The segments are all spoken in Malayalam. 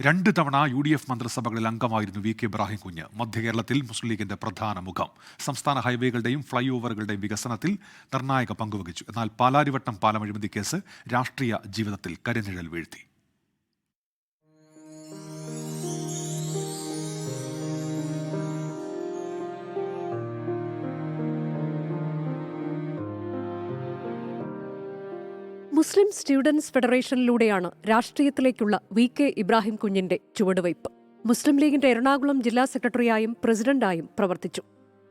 2 തവണ UDF മന്ത്രിസഭകളിൽ അംഗമായിരുന്നു വി കെ ഇബ്രാഹിം കുഞ്ഞ്. മധ്യകേരളത്തിൽ മുസ്ലിം ലീഗിന്റെ പ്രധാന മുഖം. സംസ്ഥാന ഹൈവേകളുടെയും ഫ്ളൈ ഓവറുകളുടെയും വികസനത്തിൽ നിർണായക പങ്കുവഹിച്ചു. എന്നാൽ പാലാരിവട്ടം പാലം അഴിമതി കേസ് രാഷ്ട്രീയ ജീവിതത്തിൽ കരിനിഴൽ വീഴ്ത്തി. മുസ്ലിം സ്റ്റുഡൻസ് ഫെഡറേഷനിലൂടെയാണ് രാഷ്ട്രീയത്തിലേക്കുള്ള വി കെ ഇബ്രാഹിം കുഞ്ഞിന്റെ ചുവടുവയ്പ്. മുസ്ലിം ലീഗിന്റെ എറണാകുളം ജില്ലാ സെക്രട്ടറിയായും പ്രസിഡന്റായും പ്രവർത്തിച്ചു.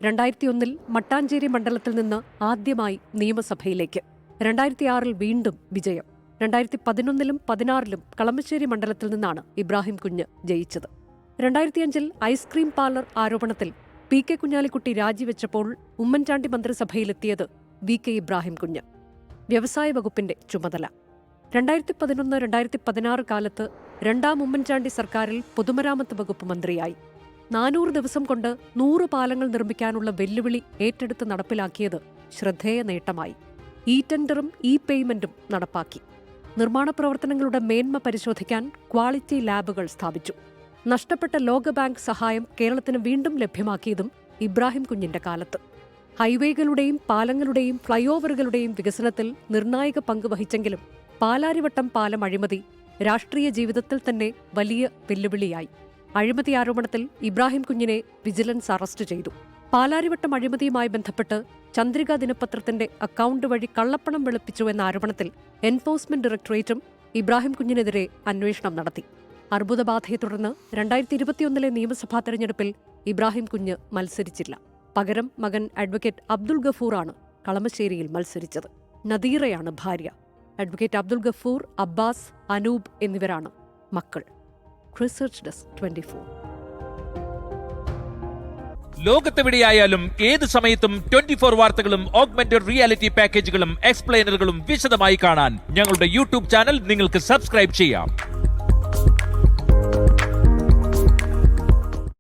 2001 മട്ടാഞ്ചേരി മണ്ഡലത്തിൽ നിന്ന് ആദ്യമായി നിയമസഭയിലേക്ക്. 2006 വീണ്ടും വിജയം. 2011 16 കളമശ്ശേരി മണ്ഡലത്തിൽ നിന്നാണ് ഇബ്രാഹിം കുഞ്ഞ് ജയിച്ചത്. 2005 ഐസ്ക്രീം പാർലർ ആരോപണത്തിൽ പി കെ കുഞ്ഞാലിക്കുട്ടി രാജിവെച്ചപ്പോൾ ഉമ്മൻചാണ്ടി മന്ത്രിസഭയിലെത്തിയത് വി കെ ഇബ്രാഹിം കുഞ്ഞ്. വ്യവസായ വകുപ്പിന്റെ ചുമതല. 2011-2016 കാലത്ത് രണ്ടാം ഉമ്മൻചാണ്ടി സർക്കാരിൽ പൊതുമരാമത്ത് വകുപ്പ് മന്ത്രിയായി. 400 ദിവസം കൊണ്ട് 100 പാലങ്ങൾ നിർമ്മിക്കാനുള്ള വെല്ലുവിളി ഏറ്റെടുത്ത് നടപ്പിലാക്കിയത് ശ്രദ്ധേയ നേട്ടമായി. ഇ ടെൻഡറും ഇ പേയ്മെന്റും നടപ്പാക്കി. നിർമ്മാണ പ്രവർത്തനങ്ങളുടെ മേന്മ പരിശോധിക്കാൻ ക്വാളിറ്റി ലാബുകൾ സ്ഥാപിച്ചു. നഷ്ടപ്പെട്ട ലോകബാങ്ക് സഹായം കേരളത്തിന് വീണ്ടും ലഭ്യമാക്കിയതും ഇബ്രാഹിം കുഞ്ഞിന്റെ കാലത്ത്. ഹൈവേകളുടെയും പാലങ്ങളുടെയും ഫ്ളൈ ഓവറുകളുടെയും വികസനത്തിൽ നിർണായക പങ്ക് വഹിച്ചെങ്കിലും പാലാരിവട്ടം പാലം അഴിമതി രാഷ്ട്രീയ ജീവിതത്തിൽ തന്നെ വലിയ വെല്ലുവിളിയായി. അഴിമതി ആരോപണത്തിൽ ഇബ്രാഹിം കുഞ്ഞിനെ വിജിലൻസ് അറസ്റ്റ് ചെയ്തു. പാലാരിവട്ടം അഴിമതിയുമായി ബന്ധപ്പെട്ട് ചന്ദ്രിക ദിനപത്രത്തിന്റെ അക്കൗണ്ട് വഴി കള്ളപ്പണം വെളുപ്പിച്ചു എന്ന ആരോപണത്തിൽ എൻഫോഴ്സ്മെന്റ് ഡയറക്ടറേറ്റും ഇബ്രാഹിം കുഞ്ഞിനെതിരെ അന്വേഷണം നടത്തി. അർബുദബാധയെ തുടർന്ന് 2021 നിയമസഭാ തെരഞ്ഞെടുപ്പിൽ ഇബ്രാഹിം കുഞ്ഞ് മത്സരിച്ചില്ല. പകരം മകൻ അഡ്വക്കേറ്റ് അബ്ദുൾ ഗഫൂറാണ് കളമശ്ശേരിയിൽ മത്സരിച്ചത്. നദീറയാണ് ഭാര്യ. അഡ്വക്കേറ്റ് അബ്ദുൾ ഗഫൂർ, അബ്ബാസ്, അനൂപ് എന്നിവരാണ് മക്കൾ. Research desk 24. ലോകത്തെവിടെയായാലും ഏത് സമയത്തും 24 വാർത്തകളും ഓഗ്മെന്റഡ് റിയാലിറ്റി പാക്കേജുകളും എക്സ്പ്ലെയിനറുകളും വിശദമായി കാണാൻ ഞങ്ങളുടെ യൂട്യൂബ് ചാനൽ നിങ്ങൾക്ക് സബ്സ്ക്രൈബ് ചെയ്യാം.